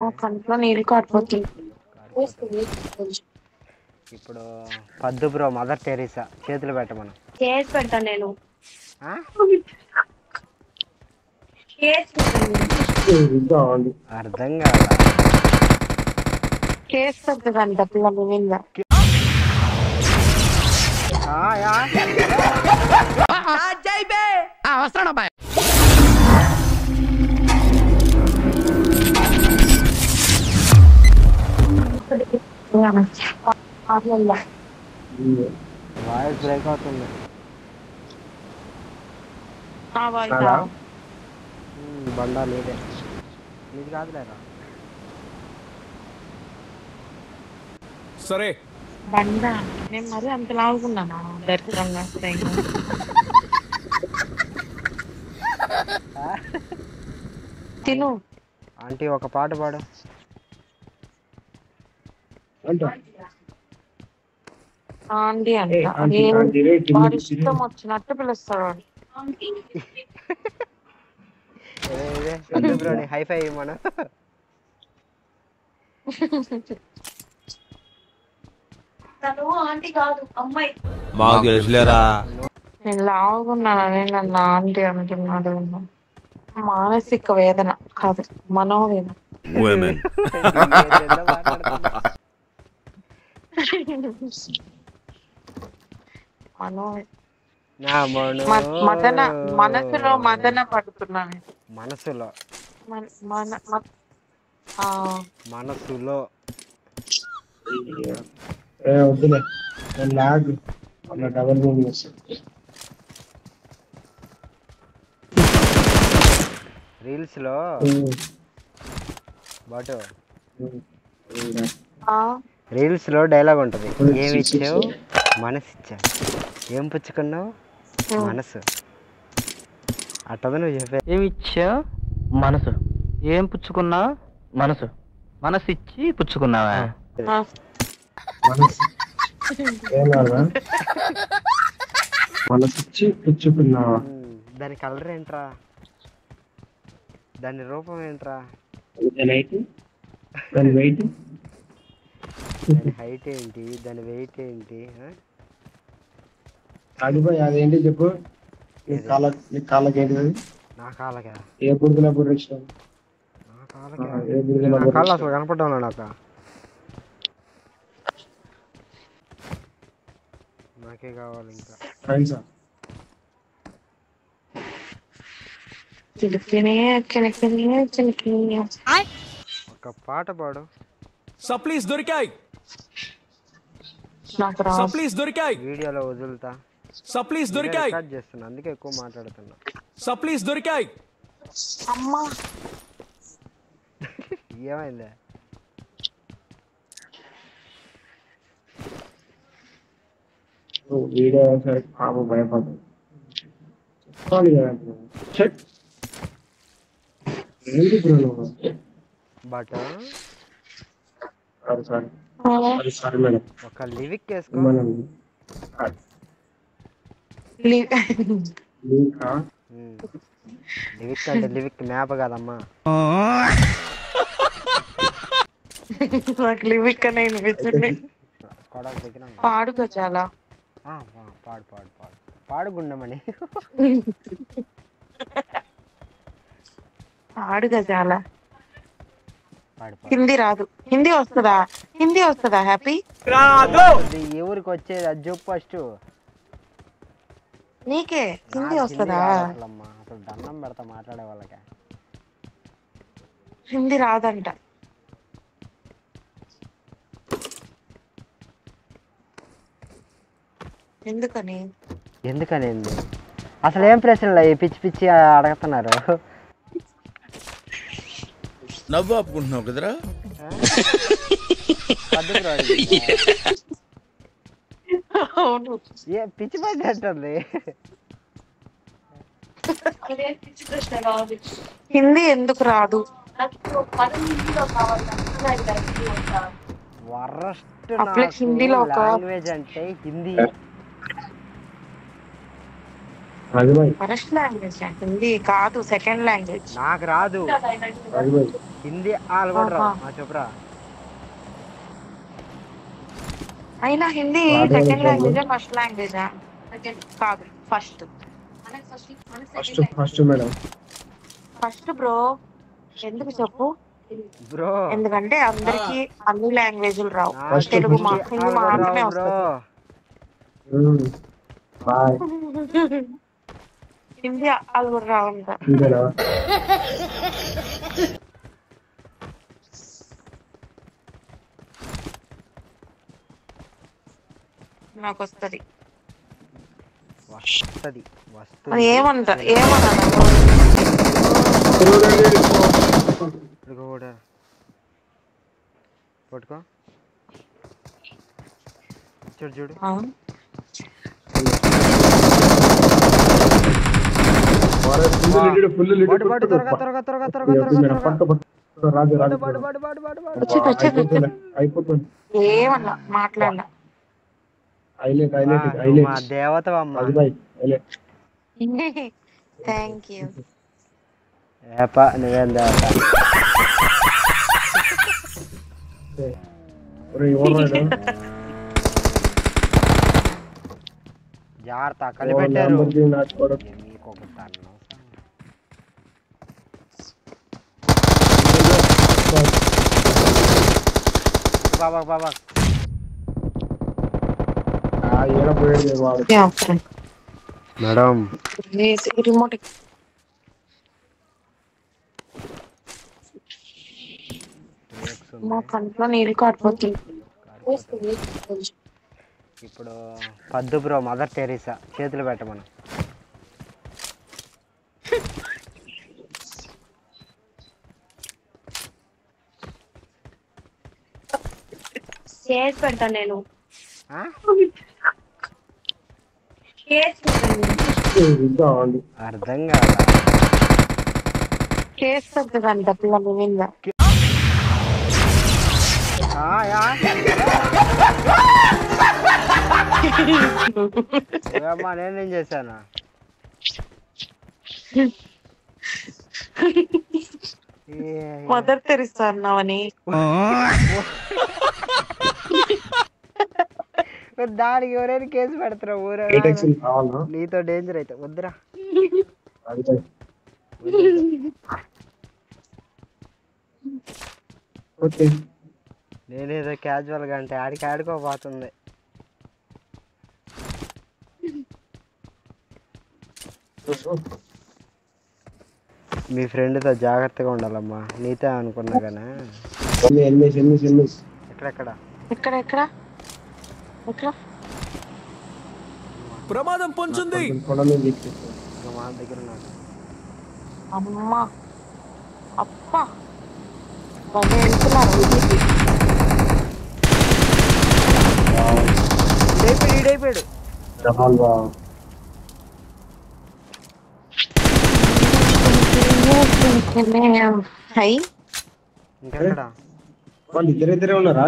కంట్లో నీళ్ళు కారిపోతుంది. కారిపోతుంది. ఇప్పుడు పద్దు బ్రో మదర్ టెరీసా చేతులు పెట్టమను. చేసి పెడతాను నేను. ఆ? అర్థం కాదా? చేసి పెడతాదంట పిల్ల నిజంగా. వస్తాను బాయ్. వాయిస్ బ్రేక్ అవుతుంది. బండా లేదే, నీది కాదులేరా. సరే బండా నేను మరి అంత లాగుకున్నాను దరిద్రంగా. తిను ఆంటీ ఒక పాట పాడు. ఆంటీ అంట. వాడు ఇష్టం వచ్చినట్టు పిలుస్తాడు వాడు. హైఫై ఇవ్వమను. తను ఆంటీ కాదు అమ్మాయి. మాకు తెలుసులేరా. నేను లావుకున్నానని నన్ను ఆంటీ అంటున్నాడు. మానసిక వేదన కాదు, మనోవేదన. మదన మనసులో మదన పడుతున్నాను. మనసులో మనసులో వద్దులే లాగ్ డబల్ రీల్స్ లో బట్ రీల్స్ లో డైలాగ్ ఉంటది. ఏమి ఇచ్చావు? మనసు ఇచ్చావు. ఏం పుచ్చుకున్నావు? మనసు. అట్టదు నువ్వు చెప్పే. ఏమి ఇచ్చావు? మనసు. ఏం పుచ్చుకున్నావు? మనసు. మనసు ఇచ్చి పుచ్చుకున్నావా? మనసిచ్చి పుచ్చుకున్నావా? దాని కలర్ ఏంట్రా? దాని రూపం ఏంట్రా? దాని వెయిట్, దాని హైట్ ఏంటి? దాని వెయిట్ ఏంటి? అదేంటి చెప్పు. నీ కాళ్ళకి ఏంటి అది? నా కాళ్ళగా? ఏ బుడిదిలో బుర్ర ఇచ్చినావు? నా కాళ్ళు అసలు కనపడ్డా నాకు. నాకే కావాలి ఇంకా. ఫ్రెండ్సా? ఒక పాట పాడు. సప్లీస్ దొరికాయి. సప్లీస్ దొరికాయి. వీడియోలో వదులుతా. సప్లీస్ దొరికాయి. రికార్డ్ చేస్తున్నా, అందుకే ఎక్కువ మాట్లాడుతున్నా. సప్లీస్ దొరికాయి. అమ్మా ఏమైందా? వీడియో సరే పాపం భయపడదు. బట్ సరే మేడం, ఒక లివిక్ వేసుకో. లివిక్ అంటే లివిక్ మ్యాప్ కాదమ్మా. నాకు లివిక్ అనే వినిపిస్తుంది. పాడుగా చాలా పాడు పాడు పాడు పాడుగుండమని. పాడుగా చాలా. పాడు పాడు. హిందీ రాదు. హిందీ వస్తుందా? హ్యాపీ ఎవరికి వచ్చేది అది చెప్పు ఫస్ట్. నీకే హిందీ వస్తుందా? అసలు దండం పెడతా మాట్లాడే వాళ్ళకి. హిందీ రాదంట. ఎందుకని అసలు ఏం ప్రశ్నలు పిచ్చి పిచ్చి అడుగుతున్నారు? నవ్వు ఆపుకుంటున్నావు కదరా. ఏ పిచ్చి పడ్డట్టుంది. హిందీ ఎందుకు రాదు? వరస్ట్ హిందీలో లాంగ్వేజ్ అంటే హిందీ. రాజుబాయ్ ఫస్ట్ లాంగ్వేజ్ హిందీ కాదు, సెకండ్ లాంగ్వేజ్. నాకు రాదు రాజుబాయ్ హిందీ వాళ్ళు కూడా రావు. చెప్పురా. అయినా హిందీ వాడు సెకండ్ ఎవరు? లాంగ్వేజా ఫస్ట్ లాంగ్వేజా? కాదు, first. First madam. First bro. ఎందుకు చెప్పు? బ్రో ఎందుకంటే అందరికి అన్ని లాంగ్వేజ్లు రావు. నాకు తెలుగు హిందీ హిందీ వాళ్ళు కూడా మాత్రమే రావు బ్రో. వస్తుంది. బాయ్ హిందీ వాళ్ళు కూడా రావంట. ఇంతేనా? నాకు వస్తుంది. వస్తుంది అది ఏమంట ఏమన్నా ఇదిగో కూడా పట్టుకో. చూడు చూడు. ఫుల్ పట్టు పట్టు త్వరగా త్వరగా త్వరగా త్వరగా త్వరగా త్వరగా. రాజు రాజు పట్టు పట్టు పట్టు పట్టు పట్టు. అయిపోతుంది అయిపోతుంది. ఏమన్నా మాట్లాడినా. హైలైట్ హైలైట్ నువ్వు హైలైట్. మా దేవతవమ్మ. రాజుబాయ్ హైలైట్. Thank you. ఏపా నువ్వేం దేవత. జాగ్రత్త కలిపెట్టారు. మీకు ఒక తన్ను. బాబా బాబా మేడం రిమోట్ మా కంట్లో నీళ్ళు కారిపోతుంది. ఇప్పుడు పద్దు బ్రో మదర్ టెరీసా చేతులు పెట్టమను. చేసి పెడతాను నేను. ఆ? అర్థం కాదా? చేసి పెడతాదంట పిల్లలు మీద. అమ్మా నేనేం చేశాను? మదర్ తెరిస్తా అన్నావని దానికి ఎవరైనా కేసు పెడతారా ఊరే? నీతో డేంజర్ అయితే వద్దురా. నేనేదో క్యాజువల్ గా అంటే ఆడికి ఆడుకోబోతుంది. మీ ఫ్రెండ్తో జాగ్రత్తగా ఉండాలమ్మా. నీతో అనుకున్నా కానీ ఎక్కడెక్కడ ఎక్కడ ఎక్కడ ఎక్కడ ప్రమాదం పొంచుంది. మా దగ్గర ఉన్నాడు. అమ్మా అప్ప భలే వెళ్తున్నారు. ఈడైపోయాడు. హై ఇంకెక్కడ వాళ్ళు ఇద్దరిద్దరే ఉన్నారా?